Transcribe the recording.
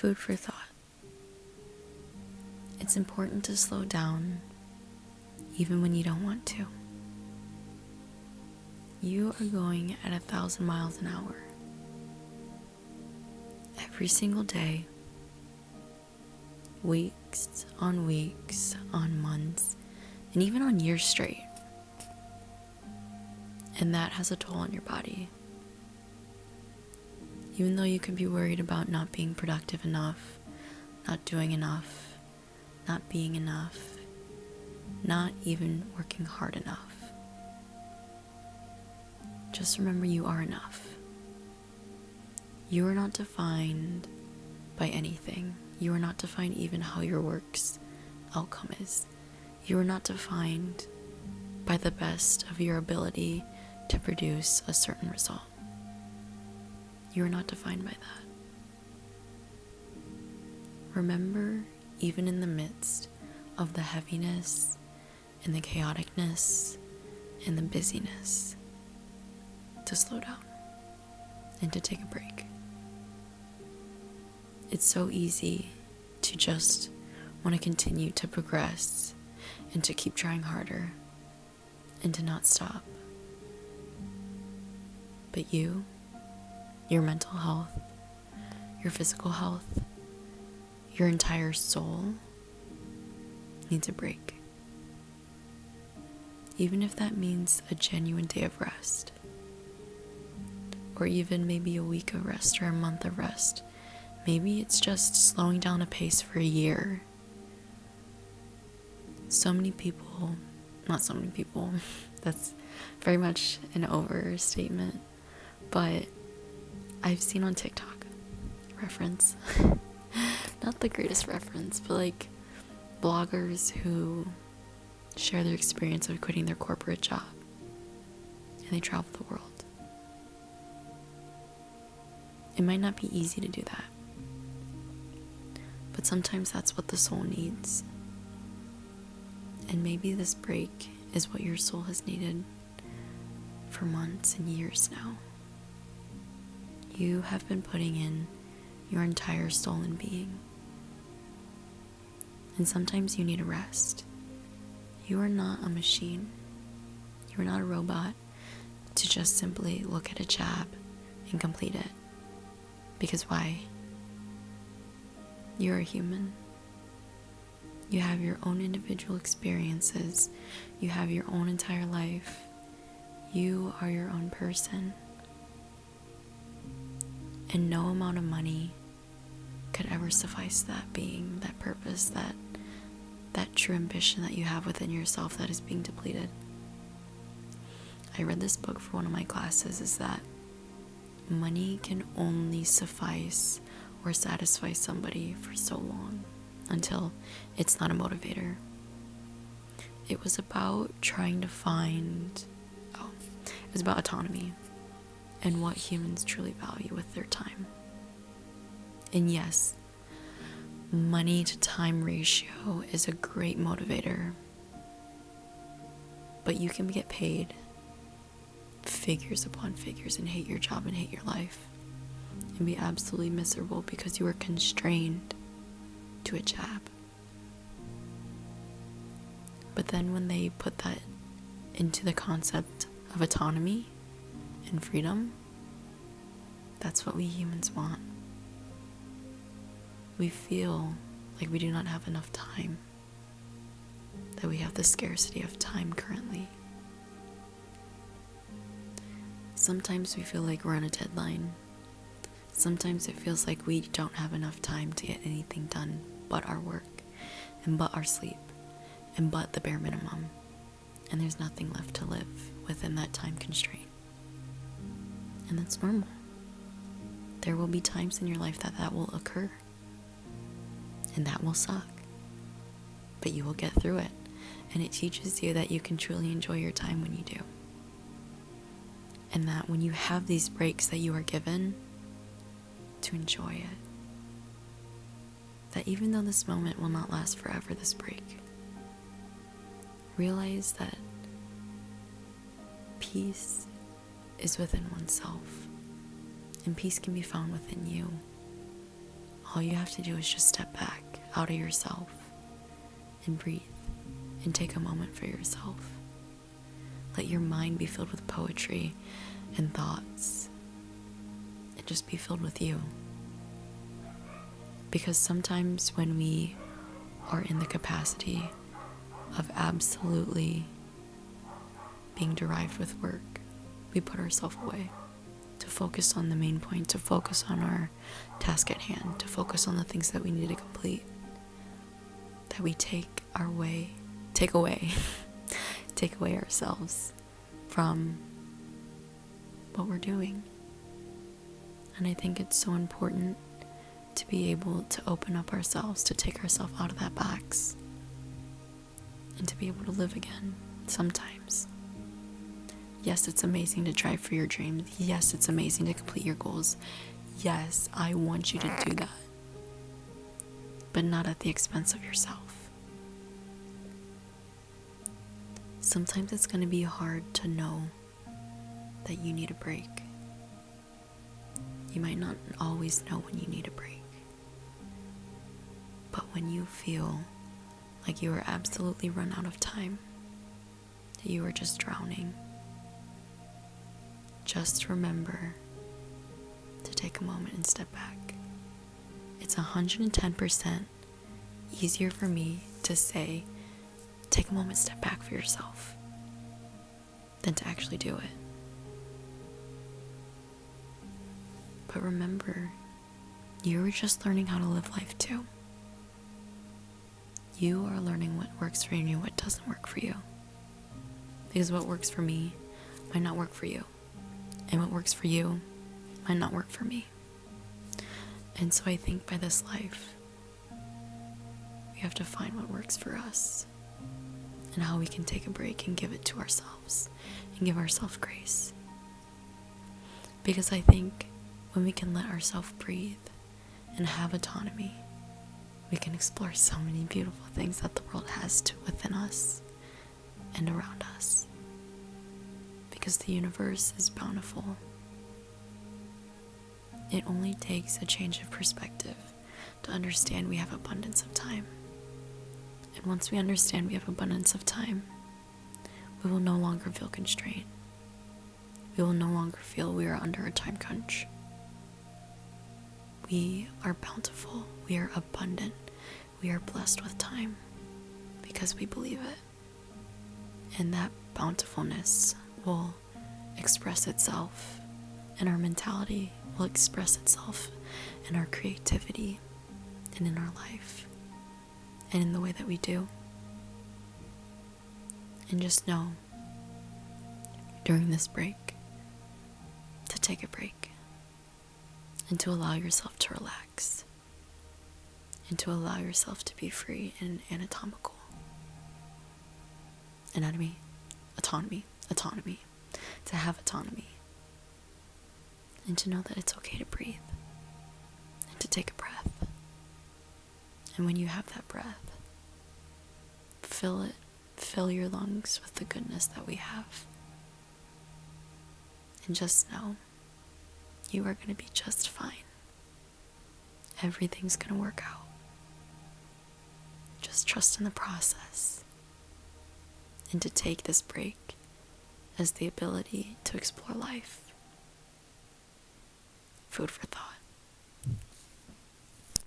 Food for thought. It's important to slow down even when you don't want to. You are going at 1,000 miles an hour. Every single day, weeks on months, and even on years straight. And that has a toll on your body. Even though you can be worried about not being productive enough, not doing enough, not being enough, not even working hard enough. Just remember you are enough. You are not defined by anything. You are not defined even how your work's outcome is. You are not defined by the best of your ability to produce a certain result. You are not defined by that. Remember, even in the midst of the heaviness and the chaoticness and the busyness, to slow down and to take a break. It's so easy to just want to continue to progress and to keep trying harder and to not stop. But you, your mental health, your physical health, your entire soul needs a break. Even if that means a genuine day of rest, or even maybe a week of rest or a month of rest. Maybe it's just slowing down a pace for a year. Not so many people, that's very much an overstatement, but I've seen on TikTok, reference, not the greatest reference, but like bloggers who share their experience of quitting their corporate job and they travel the world. It might not be easy to do that, but sometimes that's what the soul needs. And maybe this break is what your soul has needed for months and years now. You have been putting in your entire soul and being. And sometimes you need a rest. You are not a machine. You are not a robot to just simply look at a job and complete it. Because why? You're a human. You have your own individual experiences. You have your own entire life. You are your own person. And no amount of money could ever suffice that being, that purpose, that true ambition that you have within yourself that is being depleted. I read this book for one of my classes, is that money can only suffice or satisfy somebody for so long until it's not a motivator. It was about it was about autonomy and what humans truly value with their time. And yes, money to time ratio is a great motivator, but you can get paid figures upon figures and hate your job and hate your life and be absolutely miserable because you are constrained to a job. But then when they put that into the concept of autonomy and freedom, that's what we humans want. We feel like we do not have enough time, that we have the scarcity of time currently. Sometimes we feel like we're on a deadline. Sometimes it feels like we don't have enough time to get anything done but our work, and but our sleep, and but the bare minimum. And there's nothing left to live within that time constraint. And that's normal. There will be times in your life that will occur. And that will suck. But you will get through it. And it teaches you that you can truly enjoy your time when you do. And that when you have these breaks that you are given, to enjoy it. That even though this moment will not last forever, this break, realize that peace is within oneself. And peace can be found within you. all you have to do is just step back out of yourself and breathe and take a moment for yourself. Let your mind be filled with poetry and thoughts and just be filled with you. Because sometimes when we are in the capacity of absolutely being derived with work, we put ourselves away to focus on the main point, to focus on our task at hand, to focus on the things that we need to complete, that we take away ourselves from what we're doing. And I think it's so important to be able to open up ourselves, to take ourselves out of that box, and to be able to live again sometimes. Yes, it's amazing to drive for your dreams. Yes, it's amazing to complete your goals. Yes, I want you to do that. But not at the expense of yourself. Sometimes it's going to be hard to know that you need a break. You might not always know when you need a break. But when you feel like you are absolutely run out of time, that you are just drowning, just remember to take a moment and step back. It's 110% easier for me to say, take a moment, step back for yourself, than to actually do it. But remember, you are just learning how to live life too. You are learning what works for you and what doesn't work for you. Because what works for me might not work for you. And what works for you might not work for me. And so I think by this life, we have to find what works for us and how we can take a break and give it to ourselves and give ourselves grace. Because I think when we can let ourselves breathe and have autonomy, we can explore so many beautiful things that the world has within us and around us. Because the universe is bountiful. It only takes a change of perspective to understand we have abundance of time. And once we understand we have abundance of time, we will no longer feel constrained. We will no longer feel we are under a time crunch. We are bountiful. We are abundant. We are blessed with time because we believe it. And that bountifulness will express itself in our mentality, will express itself in our creativity and in our life and in the way that we do. And just know during this break to take a break and to allow yourself to relax and to allow yourself to be free and autonomy, to have autonomy, and to know that it's okay to breathe and to take a breath. And when you have that breath, fill your lungs with the goodness that we have. And just know you are going to be just fine. Everything's going to work out. Just trust in the process and to take this break as the ability to explore life. Food for thought.